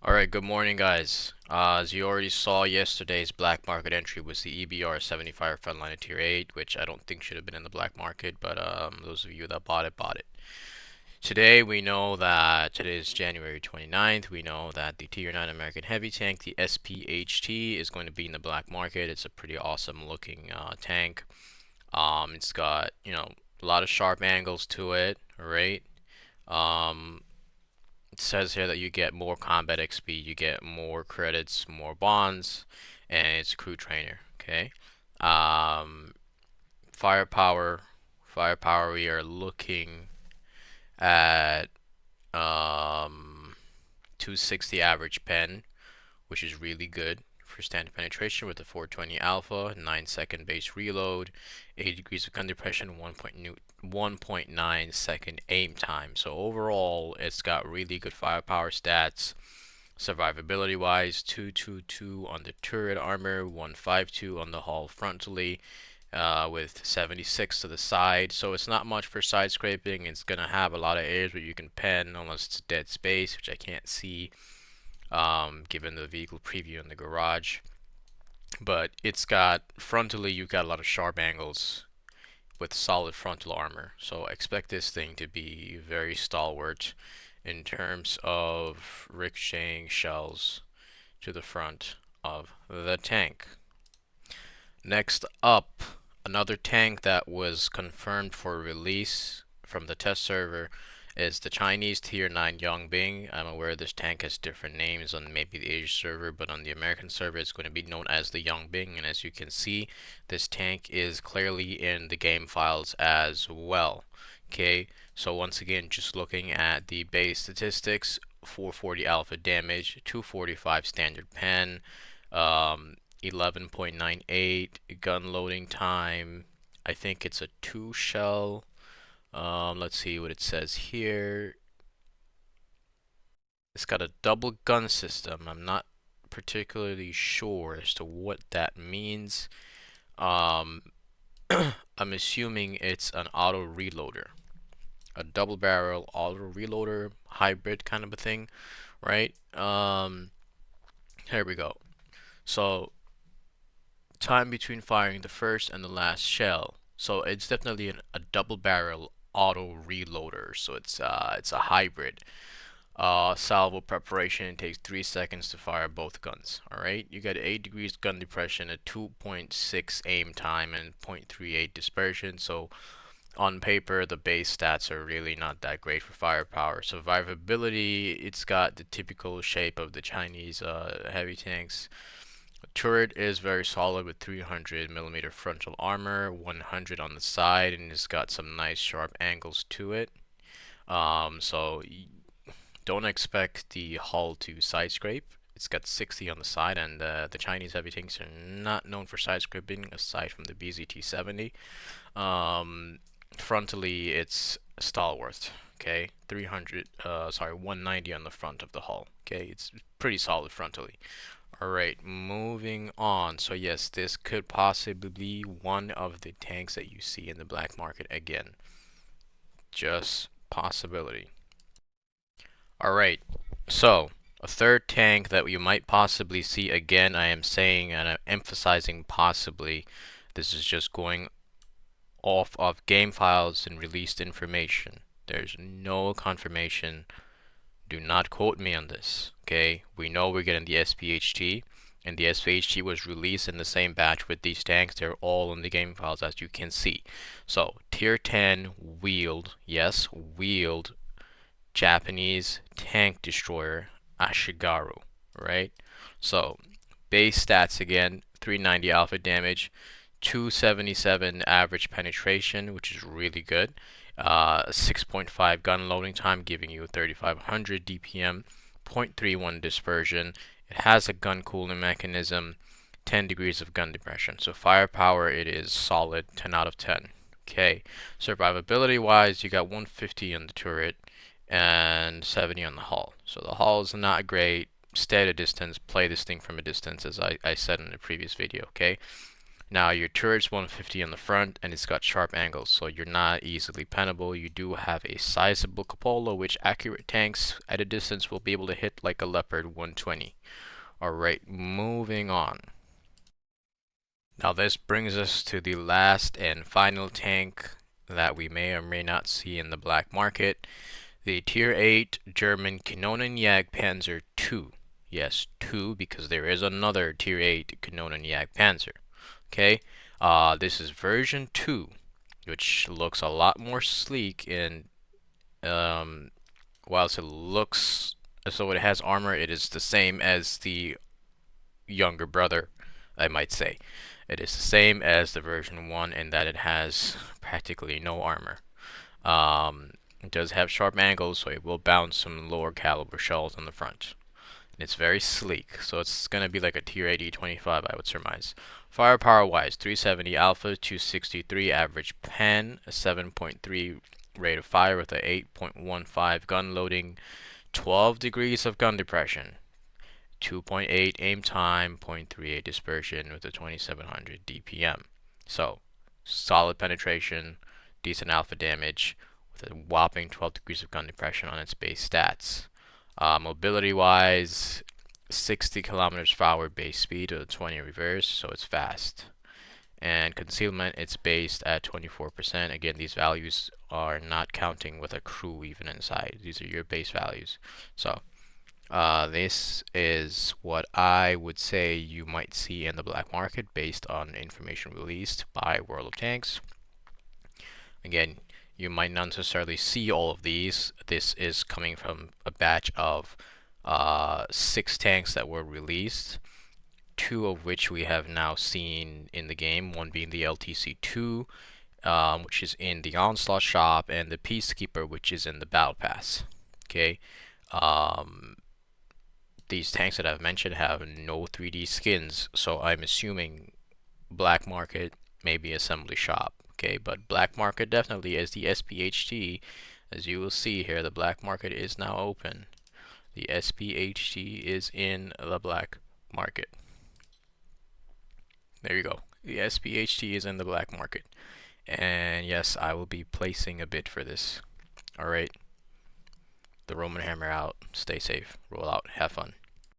Alright, good morning guys. As you already saw, yesterday's black market entry was the EBR 75 frontline at tier 8, which I don't think should have been in the black market, but those of you that bought it, bought it. Today we know that today is January 29th. We know that the tier 9 American heavy tank, the SPHT, is going to be in the black market. It's a pretty awesome looking tank. It's got, a lot of sharp angles to it, right? Um, it says here that you get more combat XP, you get more credits, more bonds, and it's a crew trainer. Okay. Um, firepower, firepower. We are looking at 260 average pen, which is really good for standard penetration with the 420 alpha, 9-second base reload, 80 degrees of gun depression, 1.9 second aim time. So overall, it's got really good firepower stats. Survivability wise, 222 on the turret armor, 152 on the hull frontally, with 76 to the side. So it's not much for side scraping. It's gonna have a lot of areas where you can pen unless it's dead space, which I can't see given the vehicle preview in the garage. But it's got frontally, you've got a lot of sharp angles with solid frontal armor. So expect this thing to be very stalwart in terms of ricocheting shells to the front of the tank. Next up, another tank that was confirmed for release from the test server is the Chinese Tier 9 Yongbing. I'm aware this tank has different names on maybe the Asia server, but on the American server it's going to be known as the Yongbing, and as you can see, this tank is clearly in the game files as well. Okay, so once again, just looking at the base statistics, 440 alpha damage, 245 standard pen, 11.98 gun loading time. I think it's a 2 shell. Let's see what it says here. It's got a double gun system. I'm not particularly sure as to what that means. Um, I'm assuming it's an auto reloader, a double barrel auto reloader hybrid kind of a thing, right? Here we go. So time between firing the first and the last shell. So it's definitely a double barrel auto reloader. So it's a hybrid. Salvo preparation takes 3 seconds to fire both guns. Alright, you got 8 degrees gun depression, a 2.6 aim time, and 0.38 dispersion. So on paper, the base stats are really not that great for firepower. Survivability, it's got the typical shape of the Chinese heavy tanks. The turret is very solid with 300 millimeter frontal armor, 100 on the side, and it's got some nice sharp angles to it. So don't expect the hull to side scrape. It's got 60 on the side, and the Chinese heavy tanks are not known for side scraping aside from the BZT-70. Frontally, it's stalwart. Okay, 190 on the front of the hull. Okay, it's pretty solid frontally. Alright, moving on. So yes, this could possibly be one of the tanks that you see in the black market again. Just possibility. Alright, so a third tank that you might possibly see again, I am saying and I'm emphasizing possibly. This is just going off of game files and released information. There's no confirmation. Do not quote me on this. Okay, we know we're getting the SPHT, and the SPHT was released in the same batch with these tanks. They're all in the game files, as you can see. So tier 10 wheeled, yes, wheeled Japanese tank destroyer Ashigaru, right? So base stats again: 390 alpha damage, 277 average penetration, which is really good. 6.5 gun loading time, giving you 3500 DPM, 0.31 dispersion. It has a gun cooling mechanism, 10 degrees of gun depression. So firepower, it is solid, 10 out of 10. Okay, survivability wise, you got 150 on the turret and 70 on the hull. So the hull is not great. Stay at a distance, play this thing from a distance, as I said in the previous video. Okay, Now your turret's 150 on the front and it's got sharp angles, so you're not easily pennable. You do have a sizable cupola, which accurate tanks at a distance will be able to hit like a Leopard 120. Alright, moving on. Now this brings us to the last and final tank that we may or may not see in the black market. The Tier 8 German Kanonenjagdpanzer II. Yes, 2, because there is another Tier 8 Kanonenjagdpanzer. Okay, this is version 2, which looks a lot more sleek, and whilst it looks as though it has armor, it is the same as the younger brother, I might say. It is the same as the version 1 in that it has practically no armor. It does have sharp angles, so it will bounce some lower caliber shells on the front. And it's very sleek, so it's going to be like a tier 80 25, I would surmise. Firepower wise, 370 alpha, 263 average pen, a 7.3 rate of fire with a 8.15 gun loading, 12 degrees of gun depression, 2.8 aim time, 0.38 dispersion with a 2700 DPM. So, solid penetration, decent alpha damage, with a whopping 12 degrees of gun depression on its base stats. Mobility wise, 60 kilometers per hour base speed with a 20 reverse, so it's fast. And concealment, it's based at 24%. Again, these values are not counting with a crew even inside. These are your base values. So, this is what I would say you might see in the black market based on information released by World of Tanks. Again, you might not necessarily see all of these. This is coming from a batch of 6 tanks that were released, 2 of which we have now seen in the game, one being the LTC-2, which is in the Onslaught shop, and the Peacekeeper, which is in the Battle Pass. Okay, these tanks that I've mentioned have no 3D skins, so I'm assuming black market, maybe assembly shop. Okay, but black market definitely is the SPHT. As you will see here, the black market is now open. The SPHT is in the black market. There you go. The SPHT is in the black market. And yes, I will be placing a bid for this. Alright. The Roman Hammer out. Stay safe. Roll out. Have fun.